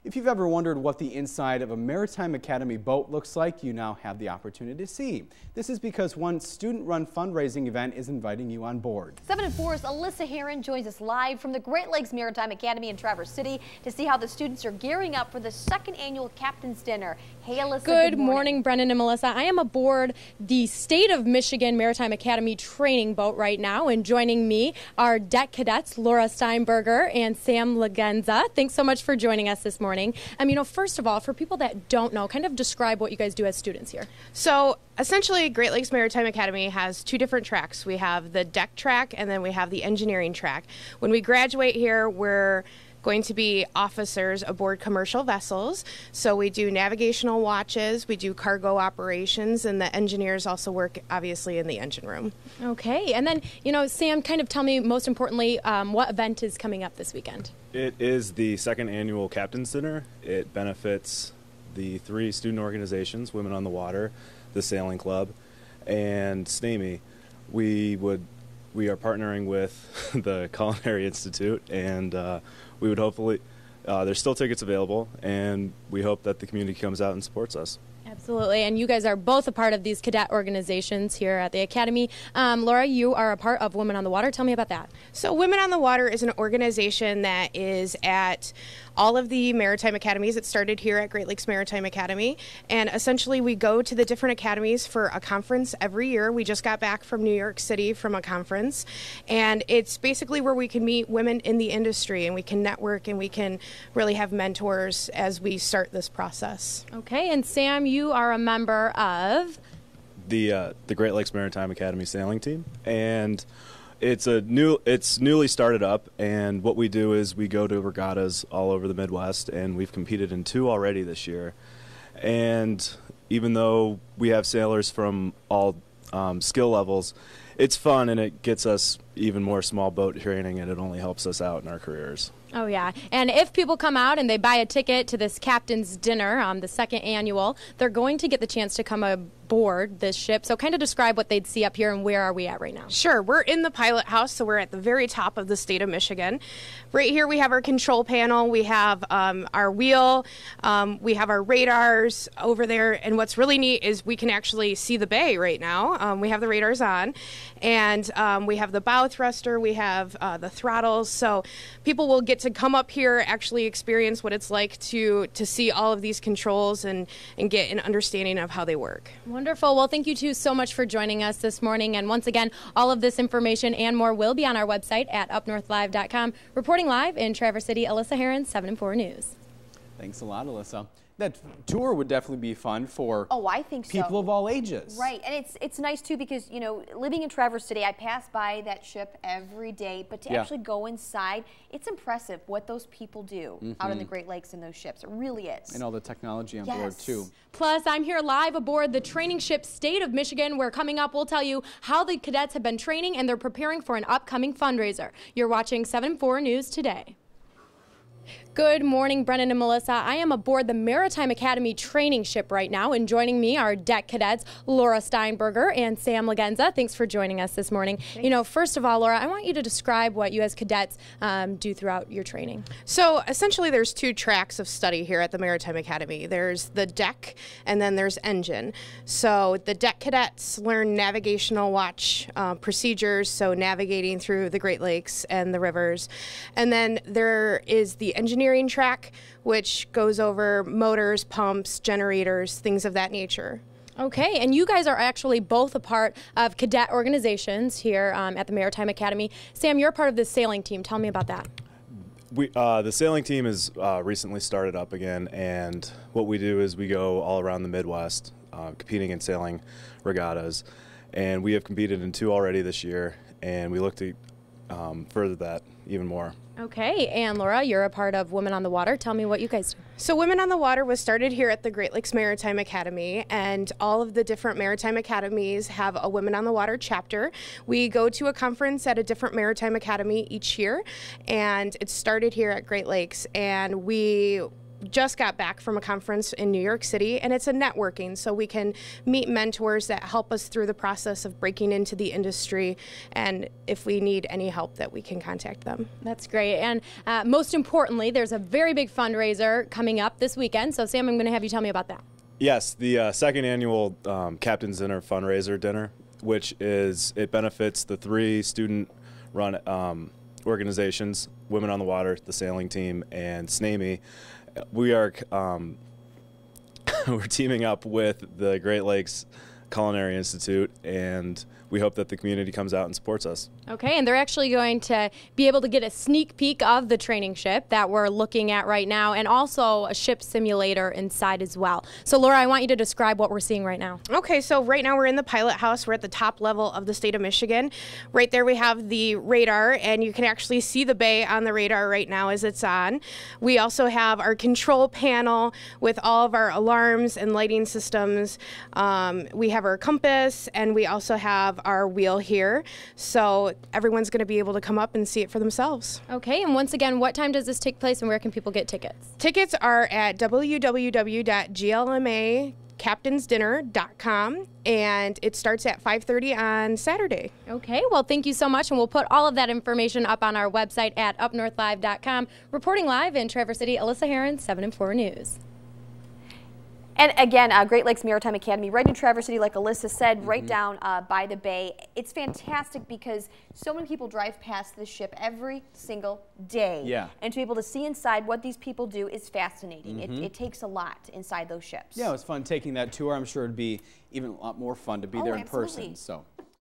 If you've ever wondered what the inside of a Maritime Academy boat looks like, you now have the opportunity to see. This is because one student-run fundraising event is inviting you on board. 7 and 4's Alyssa Heron joins us live from the Great Lakes Maritime Academy in Traverse City to see how the students are gearing up for the second annual Captain's Dinner. Hey, Alyssa. Good morning, Brennan and Melissa. I am aboard the State of Michigan Maritime Academy training boat right now, and joining me are deck cadets Laura Steinberger and Sam Lagenza. Thanks so much for joining us this morning. First of all, for people that don't know, kind of describe what you guys do as students here. So essentially, Great Lakes Maritime Academy has two different tracks. We have the deck track and then we have the engineering track. When we graduate here, we're going to be officers aboard commercial vessels. So we do navigational watches, we do cargo operations, and the engineers also work obviously in the engine room. Okay, and then, Sam, kind of tell me most importantly, what event is coming up this weekend? It is the second annual Captain's Dinner. It benefits the three student organizations, Women on the Water, the Sailing Club, and SNAME. We are partnering with the Culinary Institute, and we would hopefully, there's still tickets available, and we hope that the community comes out and supports us. Absolutely, and you guys are both a part of these cadet organizations here at the Academy. Laura, you are a part of Women on the Water. Tell me about that. So Women on the Water is an organization that is at all of the maritime academies. It started here at Great Lakes Maritime Academy, and essentially we go to the different academies for a conference every year. We just got back from New York City from a conference, and it's basically where we can meet women in the industry and we can network and we can really have mentors as we start this process. Okay, and Sam, you are a member of the Great Lakes Maritime Academy sailing team, and it's newly started up, and what we do is we go to regattas all over the Midwest, and we've competed in 2 already this year. And even though we have sailors from all skill levels, it's fun, and it gets us even more small boat training, and it only helps us out in our careers. Oh, yeah. And if people come out and they buy a ticket to this Captain's Dinner, the second annual, they're going to get the chance to come aboard this ship. So kind of describe what they'd see up here and where are we at right now? Sure. We're in the pilot house, so we're at the very top of the state of Michigan. Right here we have our control panel. We have our wheel. We have our radars over there. And what's really neat is we can actually see the bay right now. We have the radars on. And we have the bow thruster. We have the throttles. So people will get to come up here, actually experience what it's like to see all of these controls and get an understanding of how they work. Wonderful. Well, thank you two so much for joining us this morning. And once again, all of this information and more will be on our website at UpNorthLive.com. Reporting live in Traverse City, Alyssa Heron, 7 and 4 News. Thanks a lot, Alyssa. That tour would definitely be fun for I think people of all ages. Right, and it's nice too because, living in Traverse City, I pass by that ship every day, but to actually go inside, it's impressive what those people do out in the Great Lakes in those ships. It really is. And all the technology on board too. Plus, I'm here live aboard the training ship State of Michigan, where coming up we'll tell you how the cadets have been training and they're preparing for an upcoming fundraiser. You're watching 7 and 4 News today. Good morning, Brennan and Melissa. I am aboard the Maritime Academy training ship right now, and joining me are deck cadets Laura Steinberger and Sam Lagenza. Thanks for joining us this morning. Thanks. First of all, Laura, I want you to describe what you as cadets do throughout your training. So essentially there's 2 tracks of study here at the Maritime Academy. There's the deck and then there's engine. So the deck cadets learn navigational watch procedures, so navigating through the Great Lakes and the rivers. And then there is the engineering track, which goes over motors, pumps, generators, things of that nature. Okay, and you guys are actually both a part of cadet organizations here at the Maritime Academy. Sam, you're a part of the sailing team. Tell me about that. The sailing team is recently started up again, and what we do is we go all around the Midwest competing in sailing regattas, and we have competed in 2 already this year, and we look to further that even more. Okay, and Laura, you're a part of Women on the Water. Tell me what you guys do. So Women on the Water was started here at the Great Lakes Maritime Academy, and all of the different maritime academies have a Women on the Water chapter. We go to a conference at a different maritime academy each year, and it started here at Great Lakes, and we just got back from a conference in New York City, and it's a networking, so we can meet mentors that help us through the process of breaking into the industry, and if we need any help, that we can contact them. That's great. And most importantly, there's a very big fundraiser coming up this weekend. So Sam, I'm going to have you tell me about that. Yes, the second annual Captain's Dinner fundraiser dinner, which it benefits the 3 student-run organizations, Women on the Water, the Sailing Team, and SNAME. We are we're teaming up with the Great Lakes Culinary Institute, and we hope that the community comes out and supports us. Okay, and they're actually going to be able to get a sneak peek of the training ship that we're looking at right now, and also a ship simulator inside as well. So Laura, I want you to describe what we're seeing right now. Okay, so right now we're in the pilot house. We're at the top level of the state of Michigan. Right there we have the radar, and you can actually see the bay on the radar right now as it's on. We also have our control panel with all of our alarms and lighting systems. We have our compass, and we also have our wheel here. So everyone's going to be able to come up and see it for themselves. Okay, and once again, what time does this take place and where can people get tickets? Tickets are at www.glmacaptainsdinner.com, and it starts at 5:30 on Saturday. Okay, well, thank you so much, and we'll put all of that information up on our website at UpNorthLive.com. Reporting live in Traverse City, Alyssa Herron, 7 and 4 News. And again, Great Lakes Maritime Academy, right in Traverse City, like Alyssa said, right down by the bay. It's fantastic because so many people drive past this ship every single day. Yeah. And to be able to see inside what these people do is fascinating. It takes a lot inside those ships. Yeah, it was fun taking that tour. I'm sure it'd be even a lot more fun to be there in person. Absolutely. So.